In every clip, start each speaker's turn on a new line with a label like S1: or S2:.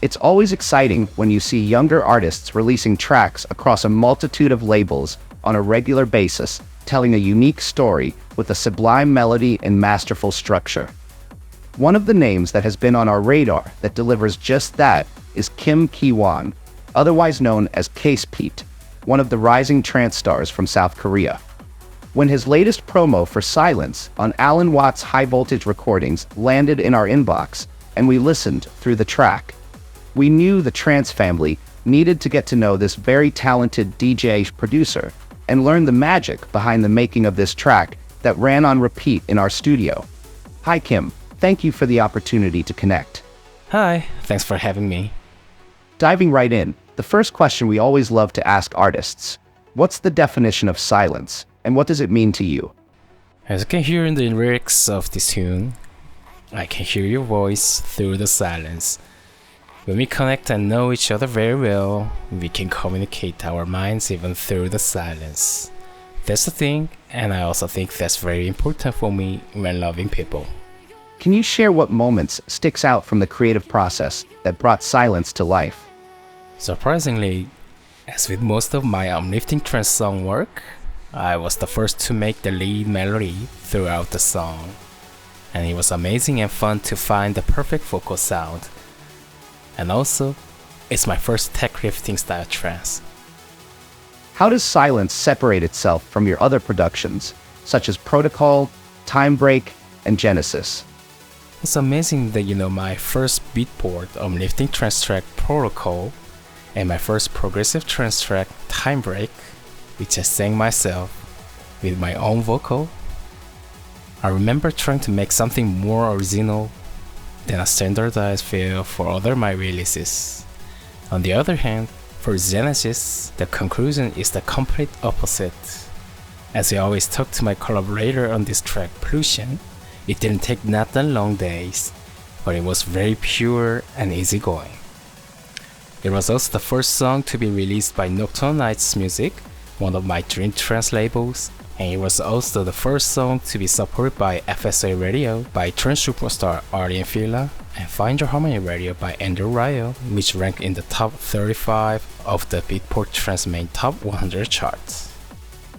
S1: It's always exciting when you see younger artists releasing tracks across a multitude of labels on a regular basis, telling a unique story with a sublime melody and masterful structure. One of the names that has been on our radar that delivers just that is Kim Ki-won, otherwise known as Casepeat, one of the rising trance stars from South Korea. When his latest promo for Silence on Alan Watts' high voltage recordings landed in our inbox and we listened through the track, we knew the Trance family needed to get to know this very talented DJ producer and learn the magic behind the making of this track that ran on repeat in our studio. Hi Kim, thank you for the opportunity to connect.
S2: Hi, thanks for having me.
S1: Diving right in, the first question we always love to ask artists: what's the definition of silence, and what does it mean to you?
S2: As you can hear in the lyrics of this tune, I can hear your voice through the silence. When we connect and know each other very well, we can communicate our minds even through the silence. That's the thing, and I also think that's very important for me when loving people.
S1: Can you share what moments sticks out from the creative process that brought Silence to life?
S2: Surprisingly, as with most of my uplifting trance song work, I was the first to make the lead melody throughout the song, and it was amazing and fun to find the perfect vocal sound. And also, it's my first tech lifting style trance.
S1: How does Silence separate itself from your other productions, such as Protocol, Time Break, and Genesis?
S2: It's amazing that my first beatport uplifting trance track Protocol and my first progressive trance track Time Break, which I sang myself with my own vocal. I remember trying to make something more original than a standardized feel for other my releases. On the other hand, for Genesis, the conclusion is the complete opposite. As I always talk to my collaborator on this track, Pollution, it didn't take not that long days, but it was very pure and easygoing. It was also the first song to be released by Nocturnal Nights Music, one of my dream trance labels, and it was also the first song to be supported by FSA Radio by trance superstar Arjen Fila and Find Your Harmony Radio by Andrew Ryle, which ranked in the top 35 of the Beatport Trance main top 100 charts.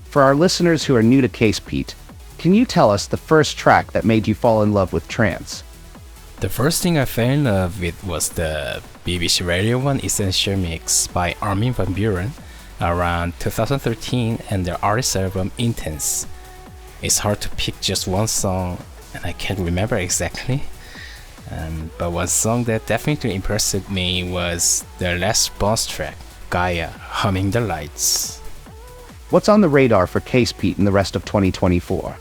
S1: For our listeners who are new to Casepeat, can you tell us the first track that made you fall in love with trance?
S2: The first thing I fell in love with was the BBC Radio 1 Essential Mix by Armin van Buuren around 2013 and their artist album Intense. It's hard to pick just one song and I can't remember exactly, but one song that definitely impressed me was their last bonus track, Gaia, Humming the Lights.
S1: What's on the radar for Casepeat in the rest of 2024?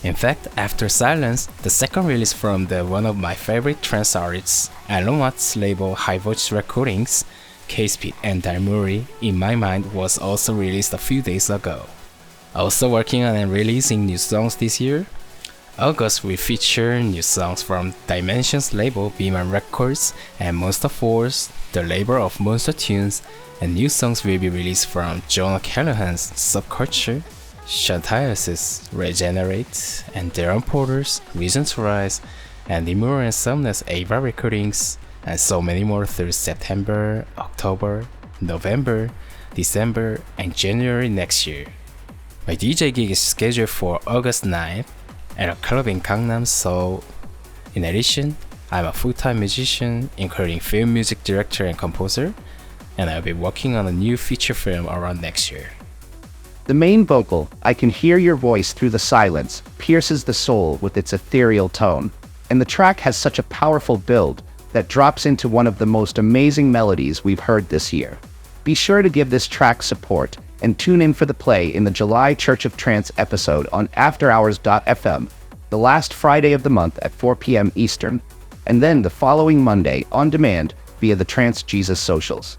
S2: In fact, after Silence, the second release from one of my favorite trance artists, Alan Watts' label High Voltage Recordings, Casepeat and Dalmuri, in my mind, was also released a few days ago. Also working on and releasing new songs this year. August will feature new songs from Dimensions label Beeman Records and Monster Force, the label of Monster Tunes, and new songs will be released from John O'Callaghan's Subculture, Shantias's Regenerate, and Darren Porter's Reason to Rise, and Imura and Sumner's Ava Recordings, and so many more through September, October, November, December, and January next year. My DJ gig is scheduled for August 9th at a club in Gangnam, Seoul. In addition, I'm a full-time musician, including film music director and composer, and I'll be working on a new feature film around next year.
S1: The main vocal, I Can Hear Your Voice Through the Silence, pierces the soul with its ethereal tone, and the track has such a powerful build that drops into one of the most amazing melodies we've heard this year. Be sure to give this track support and tune in for the play in the July Church of Trance episode on afterhours.fm, the last Friday of the month at 4 p.m. Eastern, and then the following Monday on demand via the Trance Jesus socials.